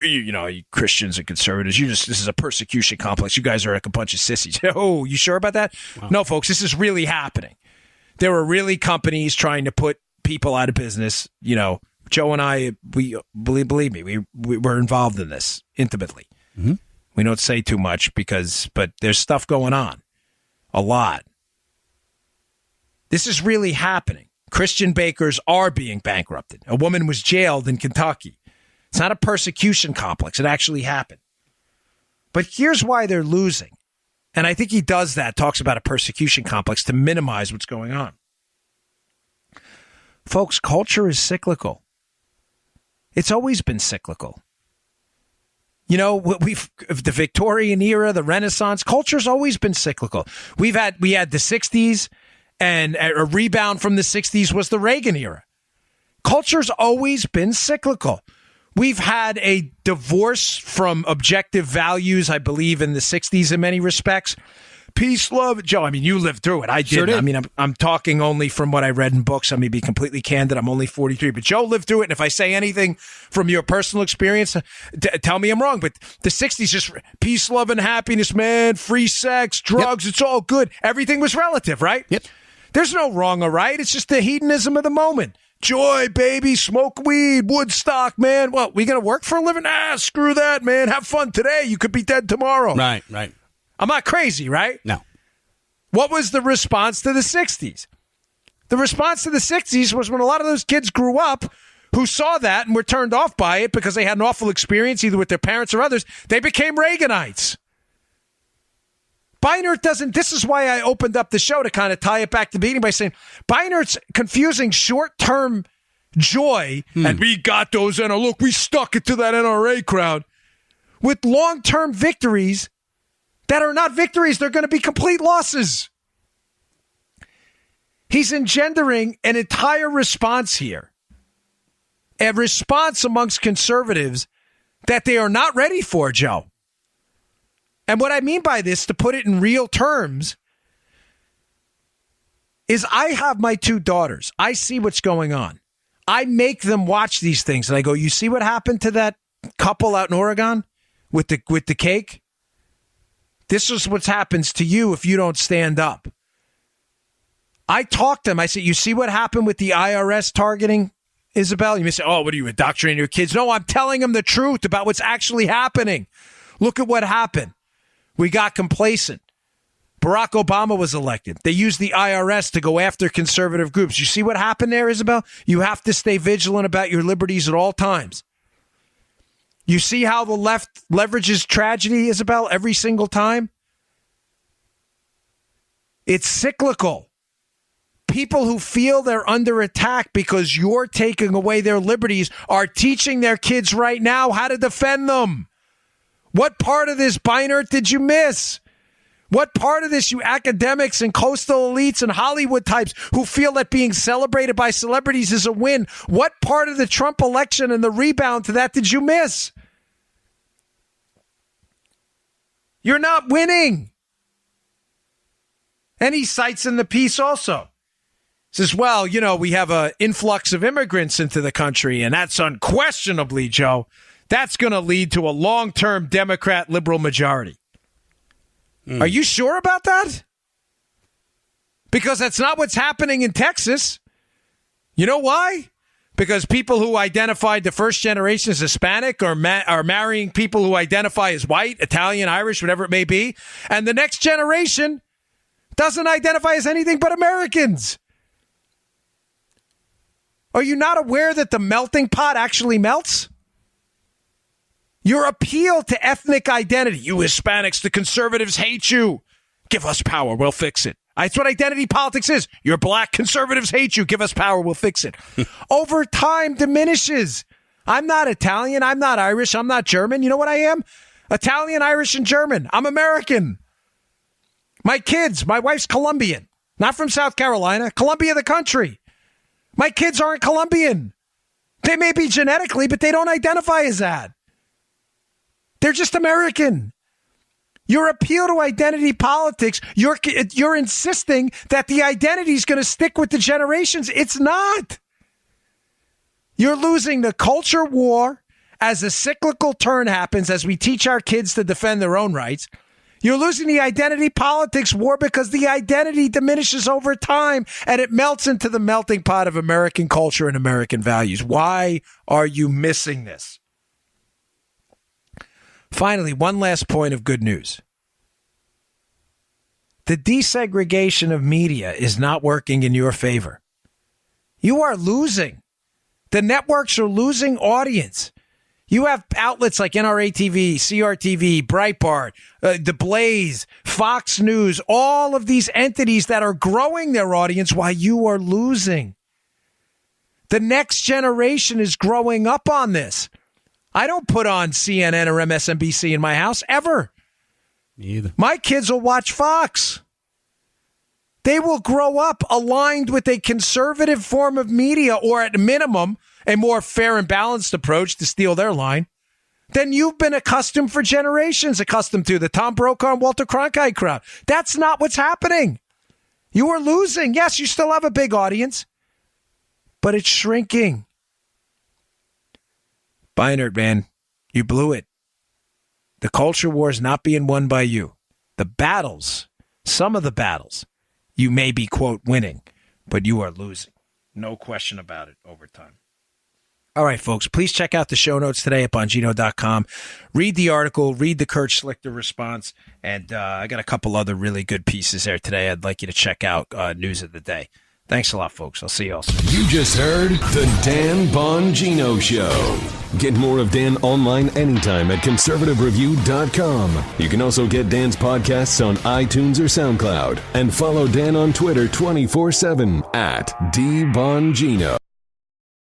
you Christians and conservatives, this is a persecution complex. You guys are like a bunch of sissies. Oh, you sure about that? Wow. No, folks, this is really happening. There are really companies trying to put people out of business. Joe and I, we believe me, we're involved in this intimately. Mm-hmm. We don't say too much but there's stuff going on. A lot. This is really happening. Christian bakers are being bankrupted. A woman was jailed in Kentucky. It's not a persecution complex. It actually happened. But here's why they're losing. And I think he does that, talks about a persecution complex to minimize what's going on. Folks, culture is cyclical. It's always been cyclical. The Victorian era, the Renaissance, culture's always been cyclical. We had the 60s, and a rebound from the 60s was the Reagan era. Culture's always been cyclical. We've had a divorce from objective values, I believe, in the 60s in many respects. Peace, love. Joe, you lived through it. I did. Sure did. I'm talking only from what I read in books. Let me be completely candid. I'm only 43. But Joe lived through it. And if I say anything from your personal experience, tell me I'm wrong. But the 60s, just peace, love, and happiness, man. Free sex, drugs. Yep. It's all good. Everything was relative, right? Yep. There's no wrong or right. It's just the hedonism of the moment. Joy, baby, smoke weed, Woodstock, man. Well, we going to work for a living? Screw that, man. Have fun today. You could be dead tomorrow. Right. I'm not crazy, right? No. What was the response to the 60s? The response to the 60s was when a lot of those kids grew up who saw that and were turned off by it because they had an awful experience either with their parents or others. They became Reaganites. Beinart doesn't, this is why I opened up the show to kind of tie it back to the beginning by saying Beinart's confusing short-term joy, and we got those, and look, we stuck it to that NRA crowd, with long-term victories that are not victories. They're going to be complete losses. He's engendering an entire response here, a response amongst conservatives that they are not ready for, Joe. And what I mean by this, to put it in real terms, is I have my two daughters. I see what's going on. I make them watch these things, and I go, you see what happened to that couple out in Oregon with the cake? This is what happens to you if you don't stand up. I talk to them. I say, you see what happened with the IRS targeting Isabel? You may say, oh, what are you, indoctrinating your kids? No, I'm telling them the truth about what's actually happening. Look at what happened. We got complacent. Barack Obama was elected. They used the IRS to go after conservative groups. You see what happened there, Isabel? You have to stay vigilant about your liberties at all times. You see how the left leverages tragedy, Isabel, every single time? It's cyclical. People who feel they're under attack because you're taking away their liberties are teaching their kids right now how to defend them. What part of this, Beinart, did you miss? What part of this, you academics and coastal elites and Hollywood types who feel that being celebrated by celebrities is a win? What part of the Trump election and the rebound to that did you miss? You're not winning. And he cites in the piece also. Says, well, we have an influx of immigrants into the country, and that's unquestionably, Joe, that's going to lead to a long-term Democrat liberal majority. Are you sure about that? Because that's not what's happening in Texas. You know why? Because people who identified the first generation as Hispanic are marrying people who identify as white, Italian, Irish, whatever it may be. And the next generation doesn't identify as anything but Americans. Are you not aware that the melting pot actually melts? Your appeal to ethnic identity. You Hispanics, the conservatives hate you. Give us power, we'll fix it. That's what identity politics is. You're black, conservatives hate you. Give us power, we'll fix it. Over time diminishes. I'm not Italian. I'm not Irish. I'm not German. You know what I am? Italian, Irish, and German. I'm American. My kids, my wife's Colombian. Not from South Carolina. Columbia, the country. My kids aren't Colombian. They may be genetically, but they don't identify as that. They're just American. Your appeal to identity politics, you're insisting that the identity is going to stick with the generations. It's not. You're losing the culture war as a cyclical turn happens, as we teach our kids to defend their own rights, you're losing the identity politics war because the identity diminishes over time and it melts into the melting pot of American culture and American values. Why are you missing this? Finally, one last point of good news. The desegregation of media is not working in your favor. You are losing. The networks are losing audience. You have outlets like NRA TV, CRTV, Breitbart, The Blaze, Fox News, all of these entities that are growing their audience while you are losing. The next generation is growing up on this. I don't put on CNN or MSNBC in my house ever. Me either. My kids will watch Fox. They will grow up aligned with a conservative form of media, or at minimum, a more fair and balanced approach, to steal their line, than you've been accustomed for generations, accustomed to the Tom Brokaw and Walter Cronkite crowd. That's not what's happening. You are losing. Yes, you still have a big audience, but it's shrinking. Beinert, man, you blew it. The culture war is not being won by you. The battles, some of the battles, you may be, quote, winning, but you are losing. No question about it over time. All right, folks, please check out the show notes today at Bongino.com. Read the article, read the Kurt Schlichter response, and I got a couple other really good pieces there today I'd like you to check out. News of the day. Thanks a lot, folks. I'll see you all soon. You just heard the Dan Bongino Show. Get more of Dan online anytime at conservativereview.com. You can also get Dan's podcasts on iTunes or SoundCloud. And follow Dan on Twitter 24/7 at DBongino.